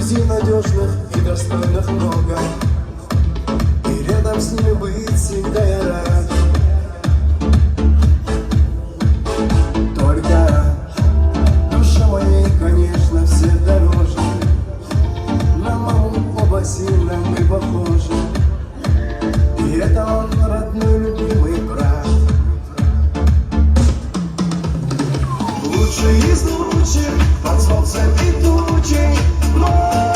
Друзей надежных и достойных много, и рядом с ними быть всегда я рад. Только душа моей, конечно, все дороже. На маму оба сильно мы похожи, и это он, родной, любимый брат. Лучший из лучших, под солнцем и тучей, но